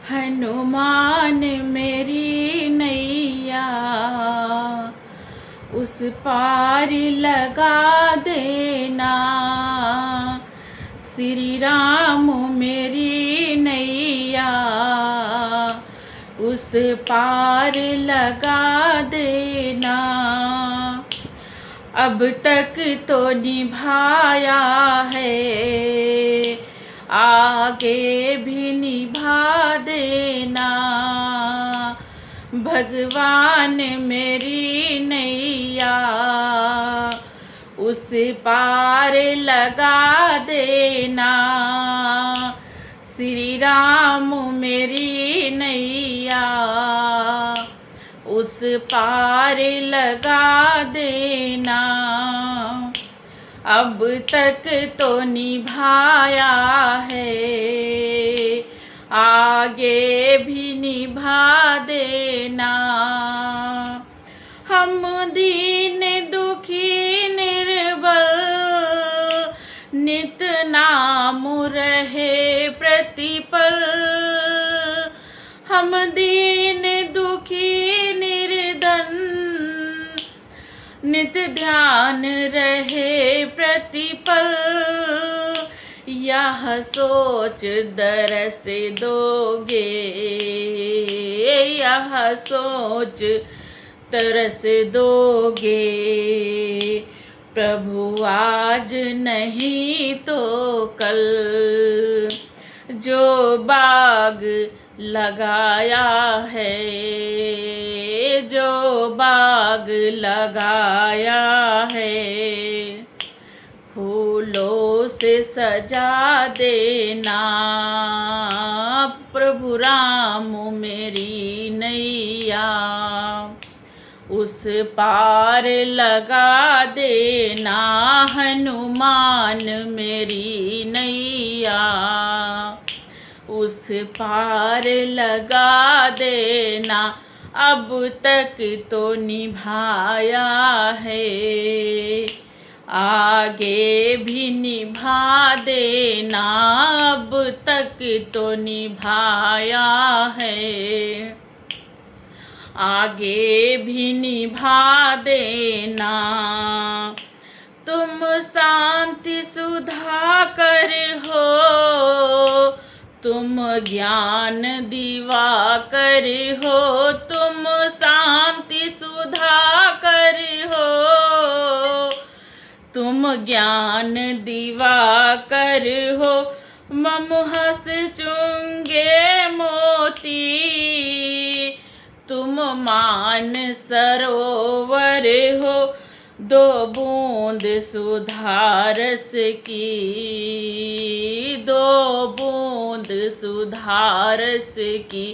हनुमान मेरी नैया उस पार लगा देना। श्री राम मेरी नैया उस पार लगा देना। अब तक तो निभाया है, आगे भी निभा देना। भगवान मेरी नैया उस पार लगा देना। श्री राम मेरी नैया उस पार लगा देना। अब तक तो निभाया है, आगे भी निभा देना। हम दीन दुखी निर्बल नित नाम रहे प्रतिपल। हम दीन दुखी निर्धन नित ध्यान रहे प्रतिपल। यह सोच दरस दोगे, यह सोच तरस दोगे। प्रभु आज नहीं तो कल, जो बाग लगाया है, जो बाग लगाया है। फूलों से सजा देना। प्रभु राम मेरी नैया उस पार लगा देना। हनुमान मेरी नैया उस पार लगा देना। अब तक तो निभाया है, आगे भी निभा देना। अब तक तो निभाया है, आगे भी निभा देना। तुम शांति सुधा कर हो, तुम ज्ञान दिवाकर हो। तुम शांति सुधा कर हो, तुम ज्ञान दिवाकर हो। मम हस चुंगे मोती, तुम मान सरोवर हो। दो बूंद सुधारस की, दो बूंद सुधारस की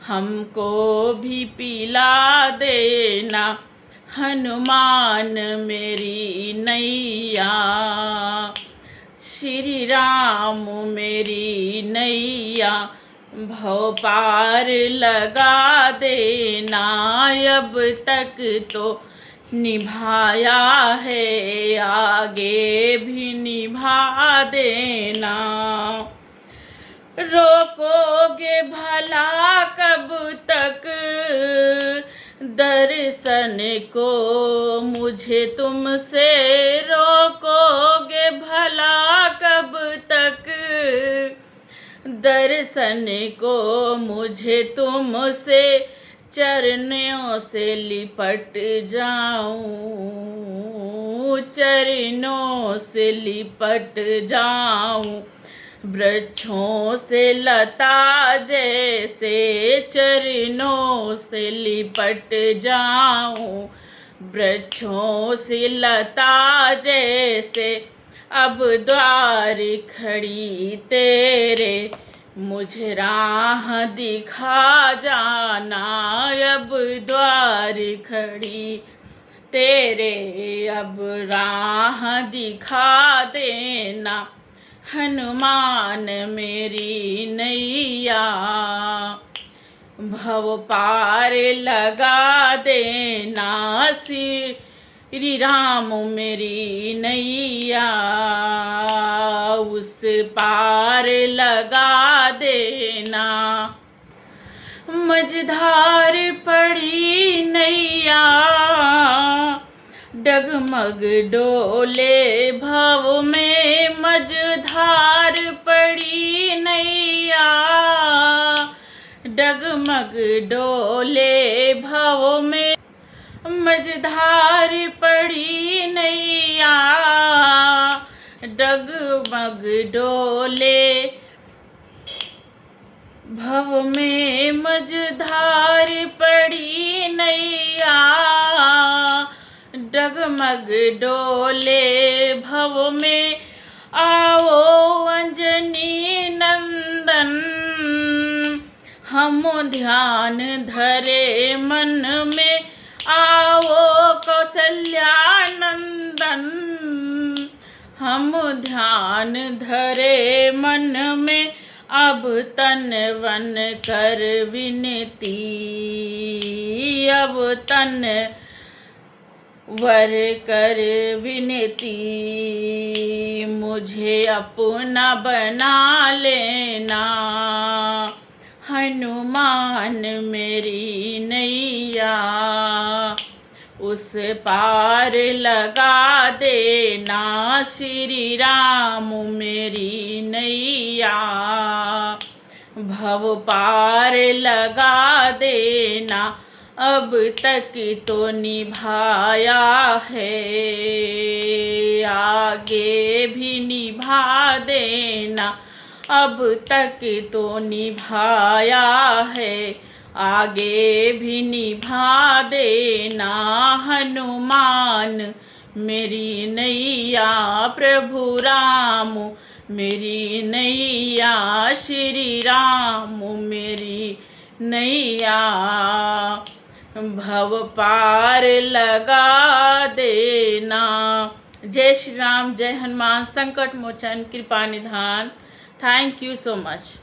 हमको भी पिला देना। हनुमान मेरी नैया श्री राम मेरी नैया भव पार लगा देना। अब तक तो निभाया है, आगे भी निभा देना। रोकोगे भला कब तक दर्शन को मुझे तुमसे। रोकोगे भला कब तक दर्शन को मुझे तुमसे। चरणों से लिपट जाऊं, चरणों से लिपट जाऊं। वृक्षों से लता जैसे चरणों से लिपट जाऊं। वृक्षों से लता जैसे अब द्वार खड़ी तेरे, मुझे राह दिखा जाना। अब द्वार खड़ी तेरे, अब राह दिखा देना। हनुमान मेरी नैया भव पार लगा देना। श्री राम मेरी नैया उस पार लगा देना। मझधार पड़ी नैया, डगमग डोले भव में मझधार पड़ी नैया, डगमग डोले भव में मझधार पड़ी नैया, डगमग डोले भव में मझधार पड़ी नैया, डगमग डोले भव में। आओ अंजनी नंदन, हम ध्यान धरे मन में, आओ कौशल्या नंदन, हम ध्यान धरे मन में। अब तन वन कर विनती, अब तन वर कर विनती, मुझे अपना बना लेना, हनुमान मेरी नैया, उस पार लगा देना, श्री राम मेरी नैया, भव पार लगा देना। अब तक तो निभाया है, आगे भी निभा देना, अब तक तो निभाया है, आगे भी निभा देना, हनुमान मेरी नैया, प्रभु राम मेरी नैया, श्री राम मेरी नैया, भव पार लगा देना। जय श्री राम, जय हनुमान, संकट मोचन, कृपा निधान। Thank you so much.